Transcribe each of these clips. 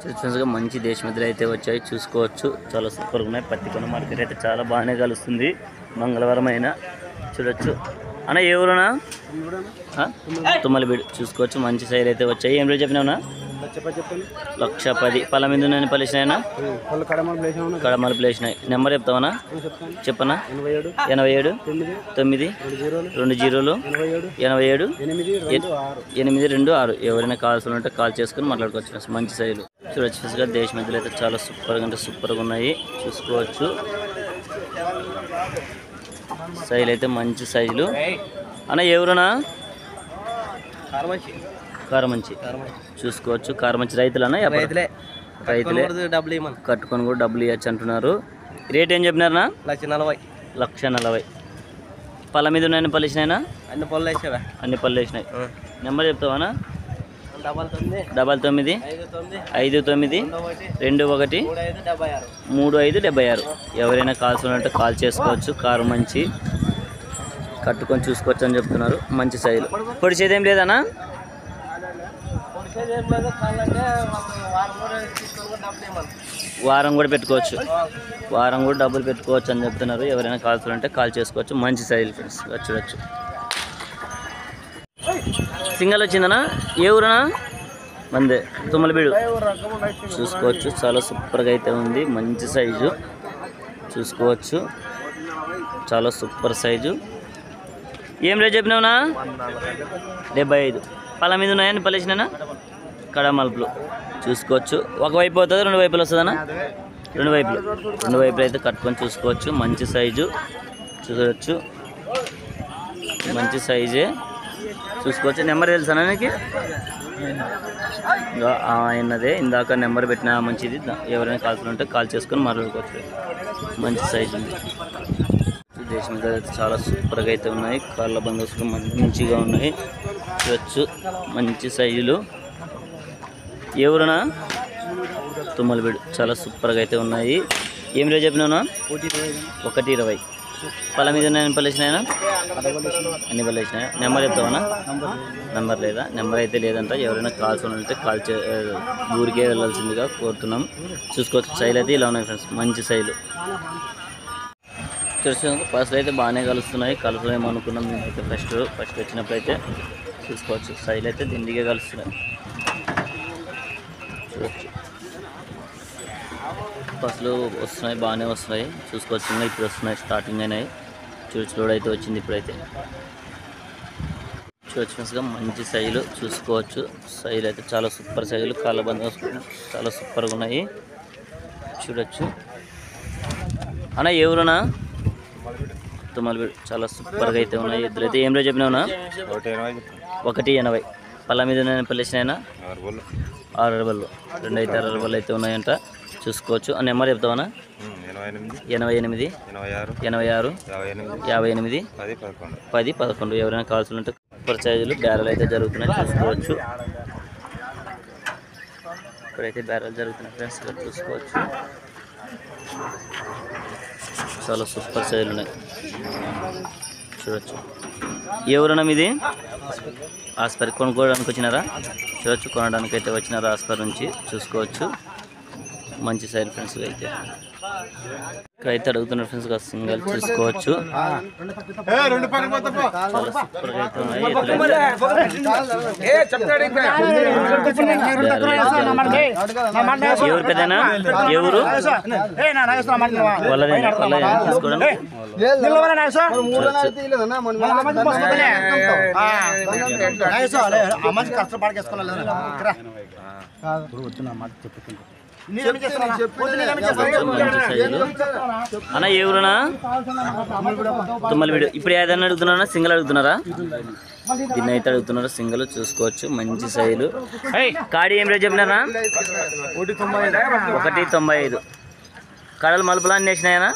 చూసినట్టుగా మంచి దేశమిద్రలు అయితే వచ్చాయి, చూసుకోవచ్చు. చాలా సూపర్గా ఉన్నాయి. పత్తికొండ మార్కెట్ అయితే చాలా బాగానే కలుస్తుంది. మంగళవారం అయినా చూడొచ్చు. అన్న ఏ ఊరునా? తుమ్మలబీడు. చూసుకోవచ్చు మంచి సైడ్ అయితే వచ్చాయి. ఏం రేట్ చెప్పినావునా? 1,10,000. పళ్ళ మీద నేను పలిసినాయనా? కడమలు ప్లేసినాయి. నెంబర్ చెప్తావనా? చెప్పనా? 87 9 20 87 826. ఎవరైనా కావాల్సి ఉంటే కాల్ చేసుకుని మాట్లాడుకోవచ్చు. మంచి సైజులు చూడొచ్చు. దేశ మధ్యలో అయితే చాలా సూపర్గా అంటే సూపర్గా ఉన్నాయి, చూసుకోవచ్చు. సైజులు అయితే మంచి సైజులు. అన్న ఎవరునా? కారమంచి. చూసుకోవచ్చు. కారమంచి రైతులన్నా? రైతులే. కట్టుకొని కూడా డబ్బులు ఇవ్వచ్చు అంటున్నారు. రేట్ ఏం చెప్పినారనా? 1,40,000. పళ్ళ మీద ఉన్నాయని పలిసినాయినా? అన్ని పళ్ళు వేసినాయి. నెంబర్ చెప్తావానా? 99 59 21 3576. ఎవరైనా కాల్స్ ఉన్నట్టు కాల్ చేసుకోవచ్చు. కారు మంచి కట్టుకొని చూసుకోవచ్చు అని చెప్తున్నారు. మంచి సైజులు. పొడిచేదేం లేదనా? వారం కూడా పెట్టుకోవచ్చు. వారం కూడా డబ్బులు పెట్టుకోవచ్చు అని చెప్తున్నారు. ఎవరైనా కాల్స్ ఉంటే కాల్ చేసుకోవచ్చు. మంచి సైజులు ఫ్రెండ్స్ చూడొచ్చు. సింగల్ వచ్చిందనా? ఏ ఊరనా? మందే. తుమ్మలబీడు. చూసుకోవచ్చు. చాలా సూపర్గా అయితే ఉంది. మంచి సైజు చూసుకోవచ్చు. చాలా సూపర్ సైజు. ఏం రేట్ చెప్పినావునా? 75. పళ్ళ మీద ఉన్నాయని పలిసినా? కడ మలుపులు. చూసుకోవచ్చు. ఒకవైపు అవుతుంది, రెండు వైపులు వస్తుందన్నా? రెండు వైపులు అయితే కట్టుకొని చూసుకోవచ్చు. మంచి సైజు చూడవచ్చు. మంచి సైజే చూసుకోవచ్చు. నెంబర్ తెలుసానా నీకు? ఆయనదే ఇందాక నెంబర్ పెట్టినా మంచిది. ఎవరైనా కాల్స్ ఉంటే కాల్ చేసుకొని మాట్లాడుకోవచ్చు. మంచి సైజు ఉంది. దేశం మీద అయితే చాలా సూపర్గా అయితే ఉన్నాయి. కాళ్ళ బందోబస్తులు మంచిగా ఉన్నాయి చూడొచ్చు. మంచి సైజులు. ఎవరునా? తుమ్మలబీడు. చాలా సూపర్గా అయితే ఉన్నాయి. ఏం రేట్ చెప్పినావునా? 1,20,000. పళ్ళ మీద నేను పలిసినాయనా? అన్ని పలిసినాయా? నెంబర్ చెప్తావనా? నెంబర్ లేదా? నెంబర్ అయితే లేదంట. ఎవరైనా కాల్స్ ఉంటే కాల్ ఊరికే వెళ్ళాల్సిందిగా కోరుతున్నాం. చూసుకోవచ్చు. సైజులు అయితే ఇలా ఉన్నాయి ఫ్రెండ్స్. మంచి సైజులు చూసుకోవచ్చు. ఫస్ట్ అయితే బాగానే కలుస్తున్నాయి. కలుపులేమో అనుకున్నాం మేమైతే ఫస్ట్ వచ్చినప్పుడు అయితే. చూసుకోవచ్చు. సైజులు అయితే దిండిగా కలుస్తున్నాయి చూడవచ్చు. ఫస్ట్లు వస్తున్నాయి, బాగానే వస్తున్నాయి. చూసుకోవచ్చు. ఇంకా ఇప్పుడు వస్తున్నాయి, స్టార్టింగ్ అయినాయి. చూడొచ్చు. లోడ్ అయితే వచ్చింది ఇప్పుడైతే చూడొచ్చు ఫ్రెండ్స్గా. మంచి సైజులు చూసుకోవచ్చు. సైజులు అయితే చాలా సూపర్ సైజులు. కాళ్ళ బంద్ చాలా సూపర్గా ఉన్నాయి చూడొచ్చు. అన్న ఎవరునా? తుమ్మలబీడు. చాలా సూపర్గా అయితే ఉన్నాయి. ఎద్దులు అయితే ఏం రేట్ చెప్పినావునా? 1,80,000. పళ్ళ మీద నేను పలిసినాయినా? 6 బళ్ళు. 2 అయితే 6 అయితే ఉన్నాయంట. చూసుకోవచ్చు. ఆ నెంబర్ చెప్తావనా? 88 86 58 10 11. ఎవరైనా కావాల్సి ఉంటే సూపర్ సైజులు బ్యారెల్ అయితే జరుగుతున్నాయి. చూసుకోవచ్చు. ఇక్కడైతే బ్యారెల్ జరుగుతున్నాయి ఫ్రెండ్స్. చూసుకోవచ్చు. చాలా సూపర్ సైజులు ఉన్నాయి చూడొచ్చు. ఎవరన్నా మీది? ఆస్పర్. కొనుక్కోవడానికి వచ్చినారా? చూడొచ్చు. కొనడానికి అయితే వచ్చినారా ఆస్పర్ నుంచి. చూసుకోవచ్చు. మంచి సైజ్ ఫ్రెండ్స్. అయితే ఇక్కడైతే అడుగుతున్నారు ఫ్రెండ్స్. సింగల్ చూసుకోవచ్చు. చాలా సూపర్గా అయితే ఉన్నాయి. ఎవరు పెద్దనా? ఎవరు వాళ్ళదేనా? తీసుకోవడం అన్న ఎవరునా? తుమ్మలబీడు. ఇప్పుడు ఏదైనా అడుగుతున్నారా? సింగిల్ అడుగుతున్నారా? దీన్ని అయితే అడుగుతున్నారు. సింగిల్ చూసుకోవచ్చు. మంచి సైజులు. కాడి ఏం రేట్ చెప్పినారా? 1,95. కడలు మలుపులు అన్నీ వేసినాయనా?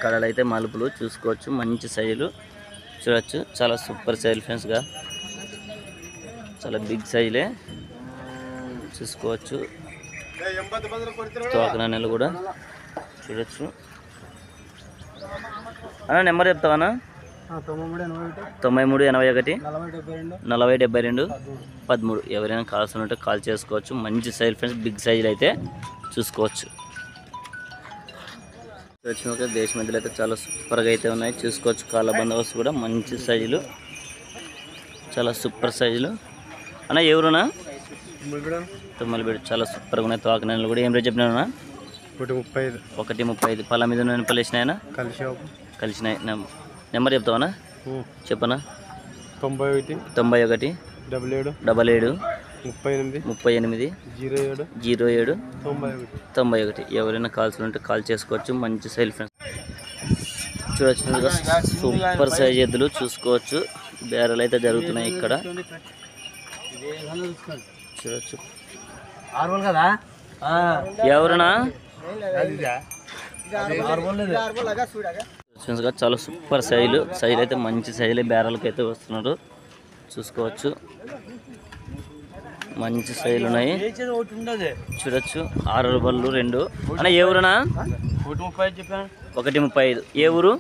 కడలు అయితే మలుపులు చూసుకోవచ్చు. మంచి సైజులు చూడవచ్చు. చాలా సూపర్ సైజులు ఫ్రెండ్స్గా. చాలా బిగ్ సైజులే చూసుకోవచ్చు. తోకన నెల కూడా చూడొచ్చు. అన్న నెంబర్ చెప్తావా? 9381 4072 13. ఎవరైనా కావాల్సి ఉంటే కాల్ చేసుకోవచ్చు. మంచి సైజ్ ఫ్రెండ్స్, బిగ్ సైజులు అయితే చూసుకోవచ్చు. వచ్చిన దేశ మధ్యలో అయితే చాలా సూపర్గా అయితే ఉన్నాయి, చూసుకోవచ్చు. కాళ్ళ బందోబస్తు కూడా మంచి సైజులు, చాలా సూపర్ సైజులు. అన్న ఎవరునా తుమ్మలబీడు చాలా సూపర్గా ఉన్నాయి. తోకనలు కూడా ఏం రేట్ చెప్పినా? 135. పళ్ళ మీద ఉన్న పళ్ళేసినాయనా? కలిసినాయి. నెంబర్ చెప్తావనా? చెప్పనా? 91 77 38 07 91. ఎవరైనా కాల్స్ ఉంటే కాల్ చేసుకోవచ్చు. మంచి సైల్ ఫ్రెండ్స్, చూడొచ్చు. సూపర్ సైజ్ ఎద్దులు చూసుకోవచ్చు. బేరాలు అయితే జరుగుతున్నాయి ఇక్కడ, చూడొచ్చు. ఎవరునా? చాలా సూపర్ సైజులు అయితే మంచి సైజులు బేరాలకు అయితే వస్తున్నారు, చూసుకోవచ్చు. మంచి సైజులు ఉన్నాయి, చూడొచ్చు. 6 బళ్ళు 2. అన్న ఎవరునా? 135. ఏ ఊరు?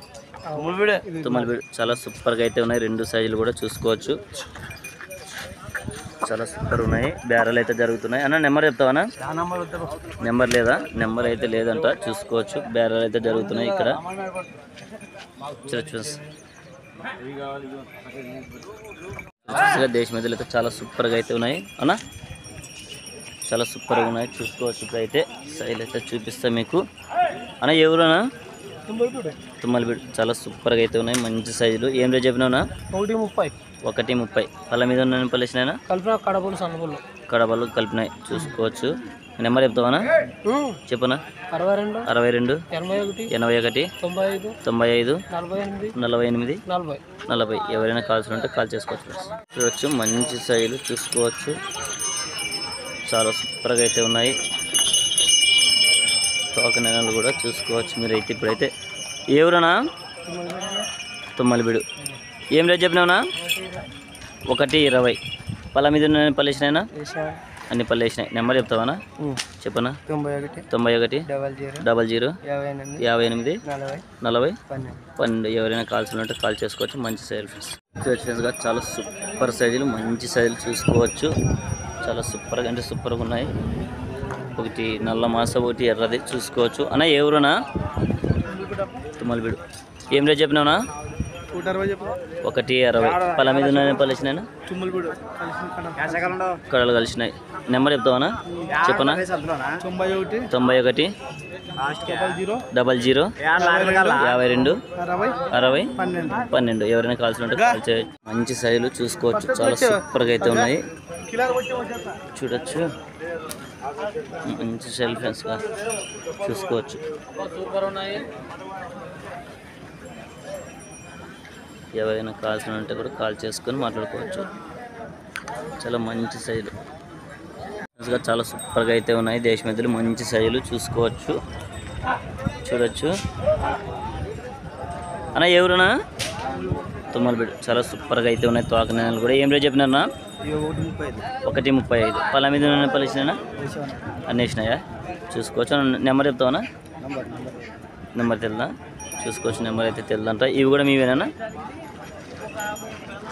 తుమ్మలబీడు. చాలా సూపర్గా అయితే ఉన్నాయి. 2 సైజులు కూడా చూసుకోవచ్చు. చాలా సూపర్ ఉన్నాయి. బేరాలు అయితే జరుగుతున్నాయి. అన్న నెంబర్ చెప్తావా? నెంబర్ లేదా? నెంబర్ అయితే లేదంట, చూసుకోవచ్చు. బేరాలు అయితే జరుగుతున్నాయి ఇక్కడ, చూడొచ్చు. దేశ మధ్యలో అయితే చాలా సూపర్గా అయితే ఉన్నాయి అన్న, చాలా సూపర్గా ఉన్నాయి, చూసుకోవచ్చు. ఇప్పుడైతే సైజ్ అయితే చూపిస్తా మీకు. అన్న ఎవరునా? తుమ్మలబీడు. చాలా సూపర్గా అయితే ఉన్నాయి, మంచి సైజులు. ఏం రేట్ చెప్పినావునా? 130. పళ్ళ మీద ఉన్న పళ్ళేసినాయనా? కడబలు కలిపినాయి, చూసుకోవచ్చు. నెంబర్ చెప్తావా? చెప్పనా? 62 81 95 48 40. ఎవరైనా కాల్స్ ఉంటే కాల్ చేసుకోవచ్చు. చూడొచ్చు, మంచి సైజులు చూసుకోవచ్చు. చాలా సూపర్గా అయితే ఉన్నాయి. తోక నెలలు కూడా చూసుకోవచ్చు మీరైతే. ఇప్పుడైతే ఎవరన్నా? తుమ్మలబీడు. ఏం రేట్ చెప్పినావునా? 120. పళ్ళ మీద పళ్ళు వేసినాయినా? అన్ని పళ్ళు వేసినాయి. నెంబర్ చెప్తావా? చెప్పనా? 91 00 58 40 12. ఎవరైనా కాల్స్ ఉంటే కాల్ చేసుకోవచ్చు. మంచి సైజులు ఫ్రెండ్స్గా, చాలా సూపర్ సైజులు, మంచి సైజులు చూసుకోవచ్చు. చాలా సూపర్గా అంటే సూపర్గా ఉన్నాయి. ఒకటి నల్ల మాస, ఒకటి ఎర్రది, చూసుకోవచ్చు. అన్న ఎవరునా? తుమ్మలబీడు. ఏం రేట్ చెప్పినావునా? 120. పళ్ళ మీద ఉన్న పళ్ళు వేసినాయినా? కడలు కలిసినాయి. నెంబర్ చెప్తావా? చెప్పనా? 91 00 52 60 12. ఎవరైనా కాల్సి ఉంటే కాల్ చేయొచ్చు. మంచి సైజులు చూసుకోవచ్చు. చాలా సూపర్గా అయితే ఉన్నాయి, చూడొచ్చు. మంచి సెల్ ఫ్రెండ్స్గా చూసుకోవచ్చు. ఎవరైనా కాల్స్ ఉంటే కూడా కాల్ చేసుకొని మాట్లాడుకోవచ్చు. చాలా మంచి సైజులు, చాలా సూపర్గా అయితే ఉన్నాయి. దేశ మధ్యలో మంచి సైజులు చూసుకోవచ్చు, చూడొచ్చు. అన్న ఎవరునా? తుమ్మలబీడు. చాలా సూపర్గా అయితే ఉన్నాయి. తోక నెలలు కూడా. ఏం రేట్ చెప్పినారన్నా? 135. పళ్ళ మీద పళ్ళు వేసినాయినా? అన్నీ వేసినాయా? చూసుకోవచ్చు. నెంబర్ చెప్తావా? నెంబర్ తెలుదా? చూసుకోవచ్చు. నెంబర్ అయితే తెలుదంట. ఇవి కూడా మీవేనా?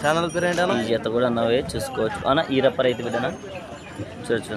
ఛానల్ పేరు ఏంటన్నా? ఈ జత కూడా అన్నవే, చూసుకోవచ్చు. అన్న ఈ రప్పర్ అయితే బిడ్డనా? చూడొచ్చు.